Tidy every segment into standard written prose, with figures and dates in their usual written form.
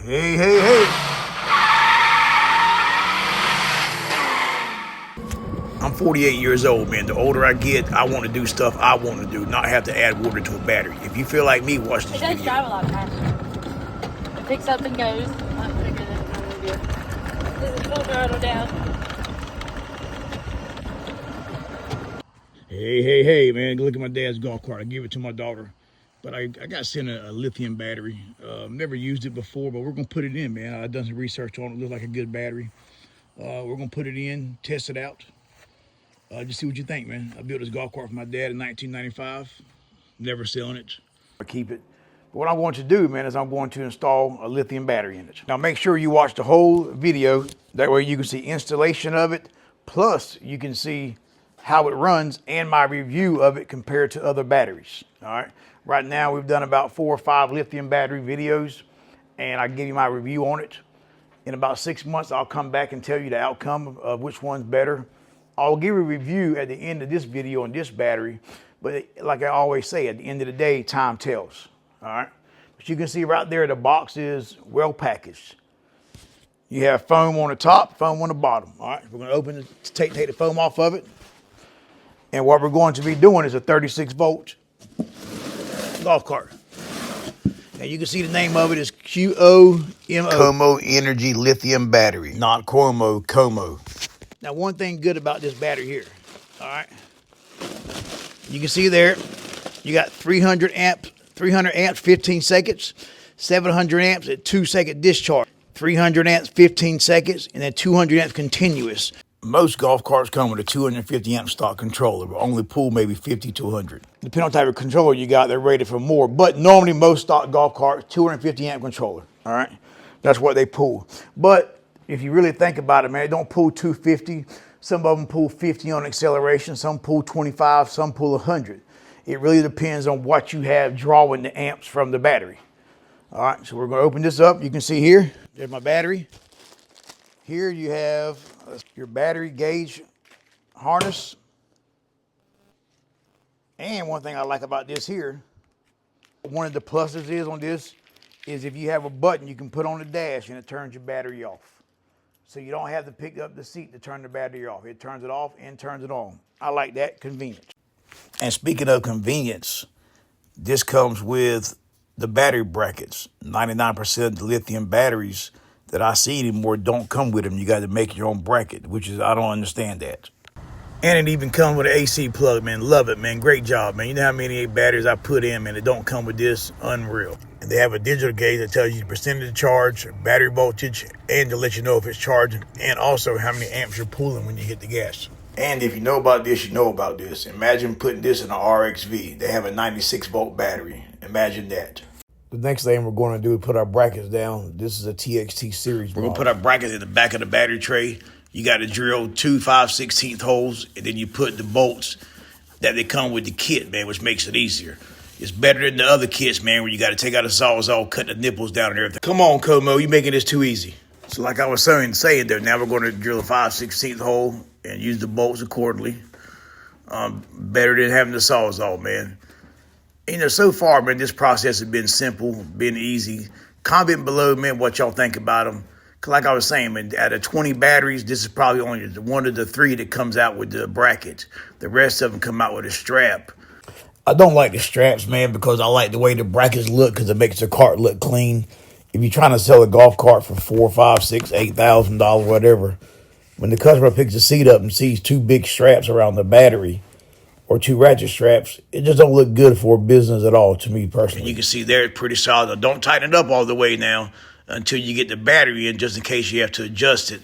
Hey, hey, hey. I'm 48 years old, man. The older I get, I want to do stuff I want to do, not have to add water to a battery. If you feel like me, watch this video. It does drive a lot faster. It picks up and goes. I'm pretty good at that video. This is full throttle down. Hey, man. Look at my dad's golf cart. I gave it to my daughter. But I got sent a lithium battery. Never used it before, but we're going to put it in, man. I've done some research on it. It looks like a good battery. We're going to put it in, test it out. Just see what you think, man. I built this golf cart for my dad in 1995. Never selling it. I keep it. But what I'm going to do, man, is I'm going to install a lithium battery in it. Now make sure you watch the whole video. That way you can see installation of it. Plus you can see how it runs and my review of it compared to other batteries. All right. Right now we've done about 4 or 5 lithium battery videos and I give you my review on it. In about 6 months, I'll come back and tell you the outcome of which one's better. I'll give you a review at the end of this video on this battery, but like I always say, at the end of the day, time tells, all right? But you can see right there, the box is well packaged. You have foam on the top, foam on the bottom, all right? We're gonna open it, take the foam off of it. And what we're going to be doing is a 36 volt golf cart. Now you can see the name of it is QOMO. Como Energy Lithium Battery. Not Como, Como. Now one thing good about this battery here, all right? You can see there, you got 300 amps, 15 seconds, 700 amps at 2-second discharge, 300 amps, 15 seconds, and then 200 amps continuous. Most golf carts come with a 250 amp stock controller, but only pull maybe 50 to 100. Depending on the type of controller you got, they're rated for more. But normally most stock golf carts, 250 amp controller, all right? That's what they pull. But if you really think about it, man, they don't pull 250. Some of them pull 50 on acceleration, some pull 25, some pull 100. It really depends on what you have drawing the amps from the battery. All right, so we're gonna open this up. You can see here, there's my battery. Here you have your battery gauge harness. And one thing I like about this here, one of the pluses is on this, is if you have a button you can put on the dash and it turns your battery off. So you don't have to pick up the seat to turn the battery off. It turns it off and turns it on. I like that, convenience. And speaking of convenience, this comes with the battery brackets. 99% of the lithium batteries that I see anymore don't come with them. You got to make your own bracket, which is, I don't understand that. And it even comes with an AC plug, man. Love it, man. Great job, man. You know how many batteries I put in, man, that don't come with this? Unreal. And they have a digital gauge that tells you the percentage of charge, battery voltage, and to let you know if it's charging, and also how many amps you're pulling when you hit the gas. And if you know about this, you know about this. Imagine putting this in an RXV. They have a 96 volt battery. Imagine that. The next thing we're going to do is put our brackets down. This is a TXT series. We're going to put our brackets in the back of the battery tray. You got to drill 2 5/16 holes, and then you put the bolts that they come with the kit, man, which makes it easier. It's better than the other kits, man, where you got to take out a sawzall, cut the nipples down and everything. Come on, Como, you making this too easy. So like I was saying there, now we're going to drill a 5/16 hole and use the bolts accordingly. Better than having the sawzall, man. You know, so far, man, this process has been simple, been easy. Comment below, man, what y'all think about them. Cause like I was saying, man, out of 20 batteries, this is probably only one of the 3 that comes out with the bracket. The rest of them come out with a strap. I don't like the straps, man, because I like the way the brackets look because it makes the cart look clean. If you're trying to sell a golf cart for $4, $5, $6, $8,000, whatever, when the customer picks the seat up and sees 2 big straps around the battery, or 2 ratchet straps, it just don't look good for business at all to me personally. And you can see there, it's pretty solid. Now, don't tighten it up all the way now until you get the battery in, just in case you have to adjust it.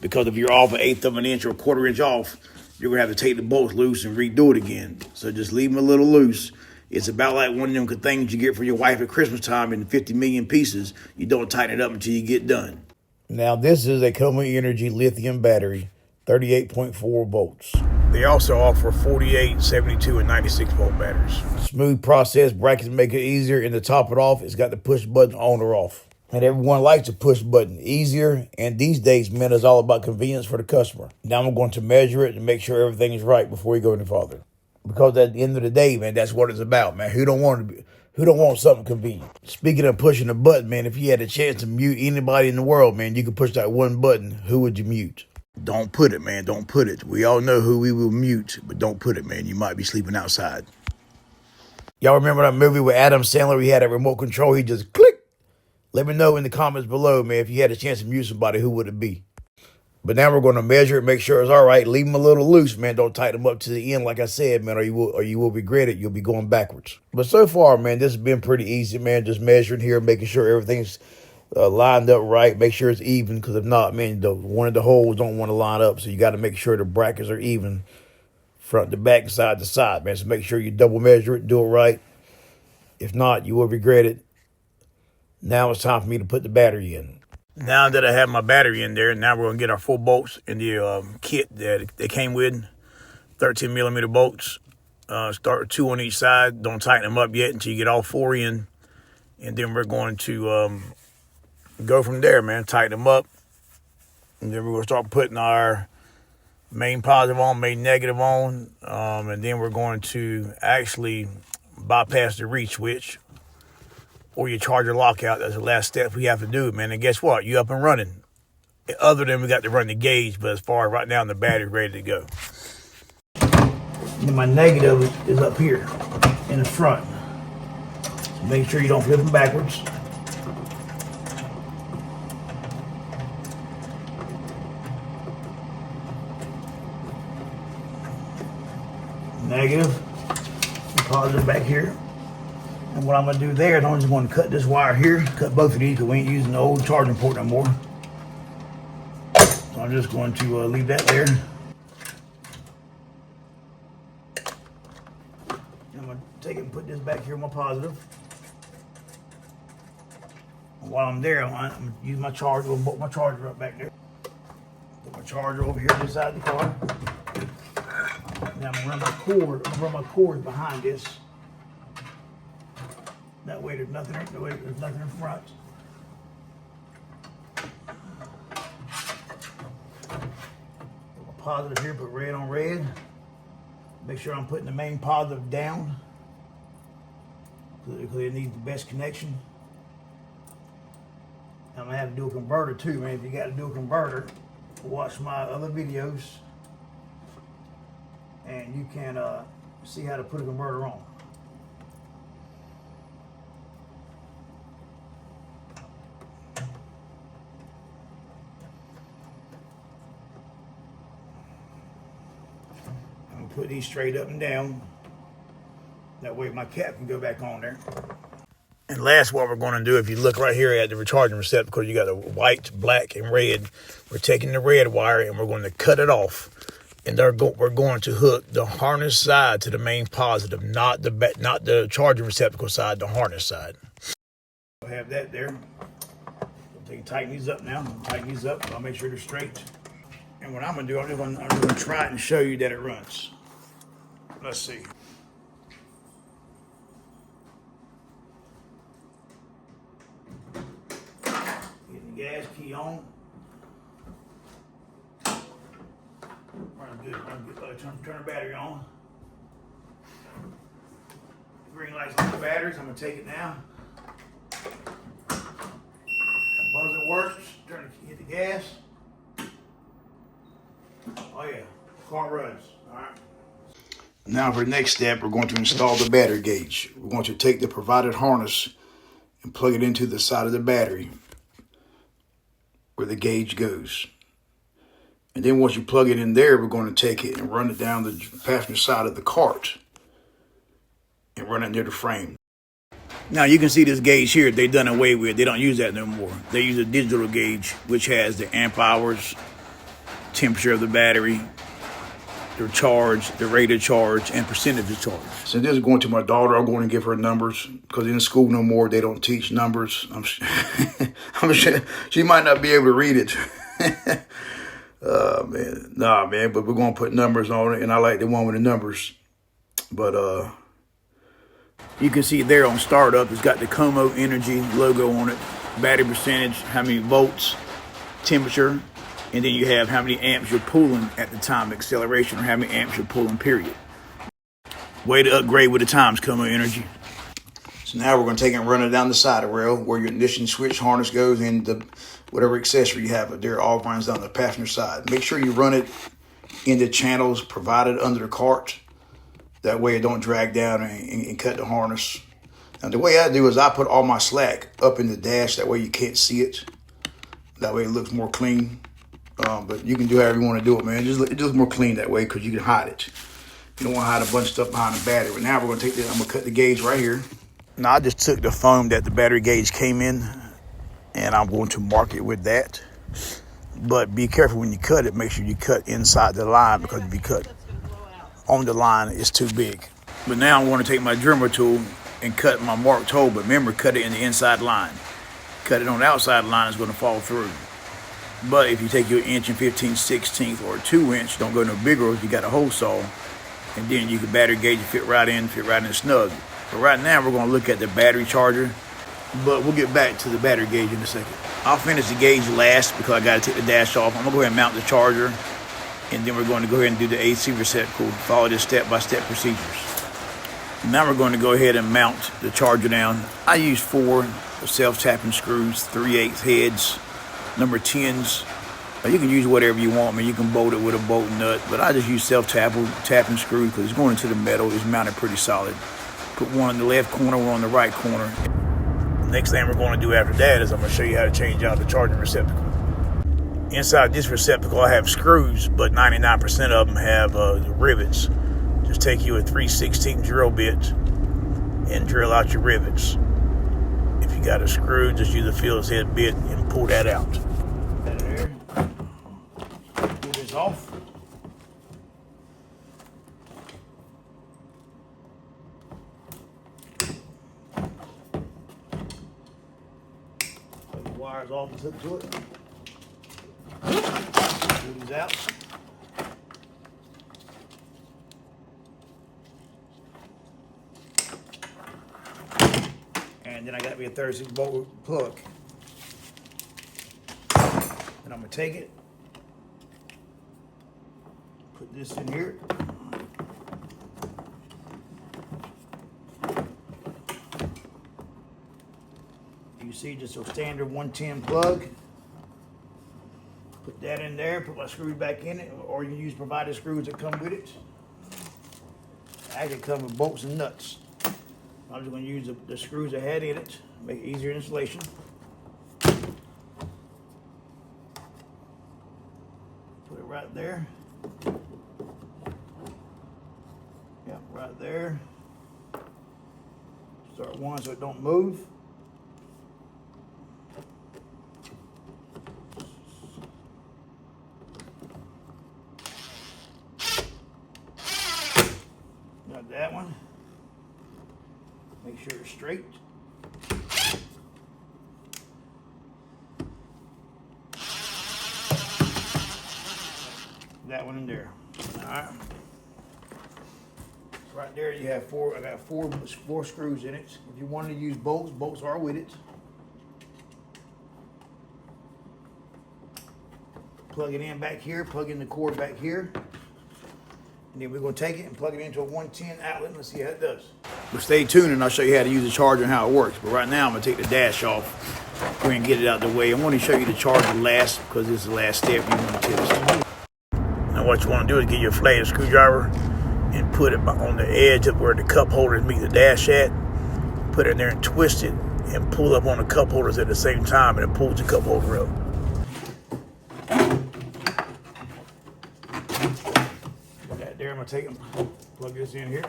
Because if you're off 1/8 of an inch or 1/4 inch off, you're going to have to take the bolts loose and redo it again. So just leave them a little loose. It's about like one of them good things you get for your wife at Christmas time in 50 million pieces. You don't tighten it up until you get done. Now this is a Como Energy lithium battery, 38.4 volts. They also offer 48, 72, and 96 volt batteries. Smooth process, brackets make it easier, and to top it off, it's got the push button on or off. And everyone likes a push button, easier, and these days, man, it's all about convenience for the customer. Now I'm going to measure it and make sure everything is right before we go any farther. Because at the end of the day, man, that's what it's about, man. Who Who don't want something convenient? Speaking of pushing a button, man, if you had a chance to mute anybody in the world, man, you could push that one button. Who would you mute? Don't put it, man. Don't put it. We all know who we will mute, but don't put it, man. You might be sleeping outside. Y'all remember that movie with Adam Sandler? He had a remote control. He just click. Let me know in the comments below, man, if you had a chance to mute somebody, who would it be? But now we're going to measure it, make sure it's all right. Leave them a little loose, man. Don't tighten them up to the end, like I said, man, or you will regret it. You'll be going backwards. But so far, man, this has been pretty easy, man. Just measuring here, making sure everything's lined up right. Make sure it's even, because if not, man, one of the holes don't want to line up. So you got to make sure the brackets are even, front to back and side to side, man. So make sure you double measure it, do it right. If not, you will regret it. Now it's time for me to put the battery in. Now that I have my battery in there, now we're going to get our 4 bolts in the kit that they came with. 13 millimeter bolts. Start with 2 on each side. Don't tighten them up yet until you get all 4 in. And then we're going to go from there, man. Tighten them up. And then we're going to start putting our main positive on, main negative on. And then we're going to actually bypass the reach switch or your charger lockout. That's the last step we have to do, man. And guess what? You up and running. Other than we got to run the gauge, but as far as right now, the battery's ready to go. And my negative is up here in the front. So make sure you don't flip them backwards. Negative, positive back here. And what I'm going to do there is I'm just going to cut this wire here, cut both of these because we ain't using the old charging port no more. So I'm just going to leave that there. I'm going to take it and put this back here on my positive. And while I'm there, I'm going to use my charger. I'll put my charger up back there. Put my charger over here beside the car. Now I'm going to run my cord behind this. That way there's nothing in front. Put a positive here, put red on red. Make sure I'm putting the main positive down because it needs the best connection. I'm gonna have to do a converter too, man. If you got to do a converter, watch my other videos and you can see how to put a converter on. Put these straight up and down. That way my cap can go back on there. And last, what we're going to do, if you look right here at the recharging receptacle, you got a white, black, and red. We're taking the red wire and we're going to cut it off. And we're going to hook the harness side to the main positive, not the charging receptacle side, the harness side. I have that there. Tighten these up now. Tighten these up. I'll make sure they're straight. And what I'm going to do, I'm just going to try it and show you that it runs. Let's see. Get the gas key on. Run good. Turn the battery on. Green light's on the batteries. I'm going to take it now. Buzzer works. Hit the gas. Oh yeah, car runs. All right. Now for the next step, we're going to install the battery gauge. We're going to take the provided harness and plug it into the side of the battery where the gauge goes. And then once you plug it in there, we're going to take it and run it down the passenger side of the cart and run it near the frame. Now you can see this gauge here, they've done away with. They don't use that no more. They use a digital gauge, which has the amp hours, temperature of the battery, the charge, the rate of charge, and percentage of charge. So this is going to my daughter. I'm going to give her numbers because in school no more they don't teach numbers. I'm sure she might not be able to read it. Man, nah, man. But we're going to put numbers on it, and I like the one with the numbers. But you can see there on startup, it's got the Como Energy logo on it, battery percentage, how many volts, temperature. And then you have how many amps you're pulling at the time of acceleration or how many amps you're pulling, period. Way to upgrade with the times, Como Energy. So now we're going to take and run it down the side of the rail where your ignition switch harness goes and the whatever accessory you have. There all runs down the passenger side. Make sure you run it in the channels provided under the cart. That way it don't drag down and cut the harness. Now the way I do is I put all my slack up in the dash. That way you can't see it. That way it looks more clean. But you can do however you want to do it, man. It looks more clean that way because you can hide it. You don't want to hide a bunch of stuff behind the battery. But now we're going to take this. I'm going to cut the gauge right here. Now I just took the foam that the battery gauge came in, and I'm going to mark it with that. But be careful when you cut it. Make sure you cut inside the line, because if you cut on the line, it's too big. But now I'm going to take my dremel tool and cut my marked hole. But remember, cut it in the inside line. Cut it on the outside line, it's going to fall through. But if you take your 1 15/16 or 2 inch, don't go no bigger if you got a hole saw, and then you can battery gauge fit right in snug. But right now we're going to look at the battery charger, but we'll get back to the battery gauge in a second. I'll finish the gauge last because I got to take the dash off. I'm going to go ahead and mount the charger, and then we're going to go ahead and do the AC receptacle. Follow this step-by-step procedures. Now we're going to go ahead and mount the charger down. I use 4 self-tapping screws, 3/8 heads, number 10s. You can use whatever you want. I mean, you can bolt it with a bolt nut, but I just use self-tapping screws because it's going into the metal. It's mounted pretty solid. Put one in the left corner, one on the right corner. Next thing we're going to do after that is I'm going to show you how to change out the charging receptacle. Inside this receptacle, I have screws, but 99% of them have rivets. Just take you a 3/16 drill bit and drill out your rivets. If you got a screw, just use a Phillips head bit and pull that out. There. Pull this off. Put the wires off and hook to it. Pull these out. And then I got me a 36 volt plug. And I'm gonna take it, put this in here. You see, just a standard 110 plug. Put that in there, put my screws back in it, or you can use provided screws that come with it. I can come with bolts and nuts. I'm just going to use the screws I had in it, make it easier installation. Put it right there. Yep, right there. Start one so it don't move. Got that one. Make sure it's straight. That one in there. All right. Right there you have I got four screws in it. If you wanted to use bolts, bolts are with it. Plug it in back here, plug in the cord back here. And then we're going to take it and plug it into a 110 outlet and let's see how it does. But stay tuned and I'll show you how to use the charger and how it works. But right now I'm going to take the dash off. Go ahead and get it out of the way. I want to show you the charger last because this is the last step you want to test. Now what you want to do is get your flathead screwdriver and put it on the edge of where the cup holders meet the dash at. Put it in there and twist it and pull up on the cup holders at the same time, and it pulls the cup holder up. There, I'm gonna take them, plug this in here.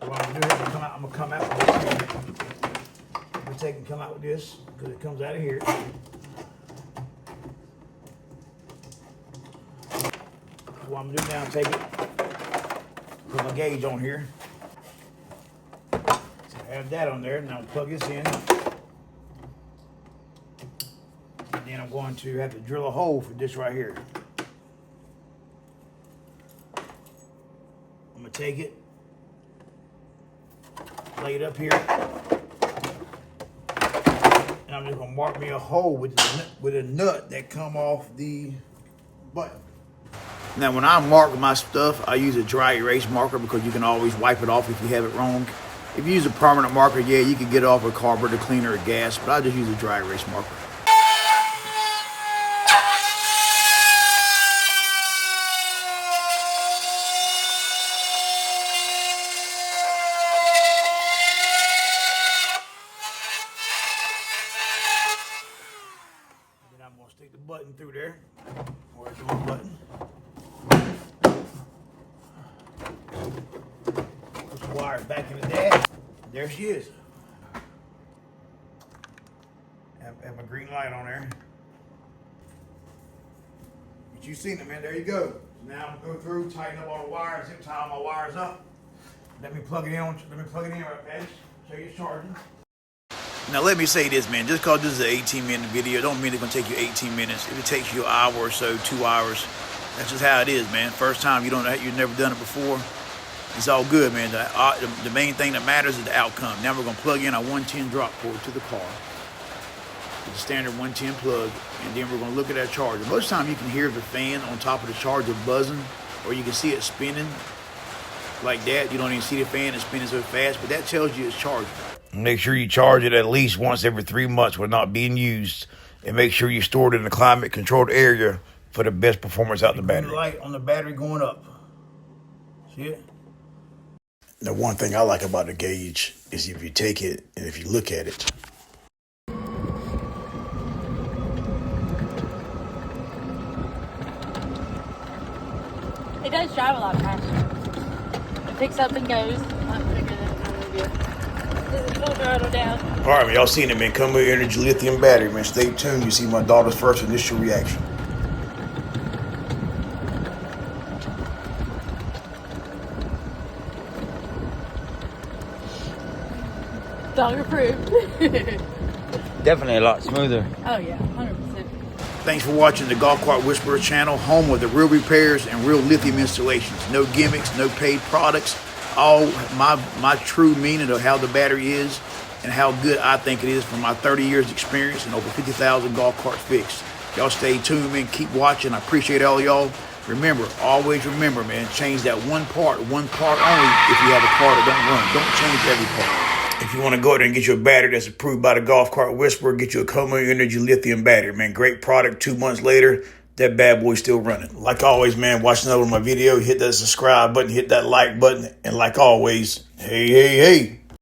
What I'm gonna do is I'm gonna come out with this. I'm gonna take and come out with this because it comes out of here. What I'm gonna do now is take it, put my gauge on here. So I have that on there. Now I'll plug this in. And then I'm going to have to drill a hole for this right here. I'm gonna take it, lay it up here, and I'm just gonna mark me a hole with a nut that come off the button. Now when I mark my stuff, I use a dry erase marker because you can always wipe it off if you have it wrong. If you use a permanent marker, yeah, you can get off with carburetor cleaner or gas, but I just use a dry erase marker. Then I'm gonna stick the button through there. Where's the button? Put the wires back in the dash. There she is. Have my green light on there. But you seen it, man. There you go. Now I'm gonna go through, tighten up all the wires, zip tie all my wires up. Let me plug it in. Let me plug it in right there. Show you it's charging. Now let me say this, man. Just because this is an 18-minute video, don't mean it's gonna take you 18 minutes. If it takes you an hour or so, 2 hours, that's just how it is, man. First time you've never done it before. It's all good, man. The main thing that matters is the outcome. Now we're gonna plug in our 110 drop cord to the car. The standard 110 plug, and then we're gonna look at that charger. Most of the time you can hear the fan on top of the charger buzzing, or you can see it spinning like that. You don't even see the fan, it's spinning so fast, but that tells you it's charging. Make sure you charge it at least once every 3 months when not being used, and make sure you store it in a climate controlled area for the best performance out the battery. Light on the battery going up. See it? The one thing I like about the gauge is if you take it and if you look at it. It does drive a lot faster. It picks up and goes a lot quicker than it normally do. Full throttle down. All right, man, y'all seen it, man. Come with Energy Lithium battery, man. Stay tuned. You see my daughter's first initial reaction. Dog approved. Definitely a lot smoother. Oh yeah, 100%. Thanks for watching the Golf Cart Whisperer channel, home of the real repairs and real lithium installations. No gimmicks, no paid products. All my true meaning of how the battery is and how good I think it is from my 30 years experience and over 50,000 golf carts fixed. Y'all stay tuned, man. Keep watching. I appreciate all y'all. Remember, always remember, man, change that one part only if you have a car that don't run. Don't change every part. If you want to go there and get you a battery that's approved by the Golf Cart Whisperer, get you a Como Energy Lithium battery, man. Great product. 2 months later, that bad boy's still running. Like always, man, watch another one of my video. Hit that subscribe button, hit that like button. And like always, hey, hey, hey.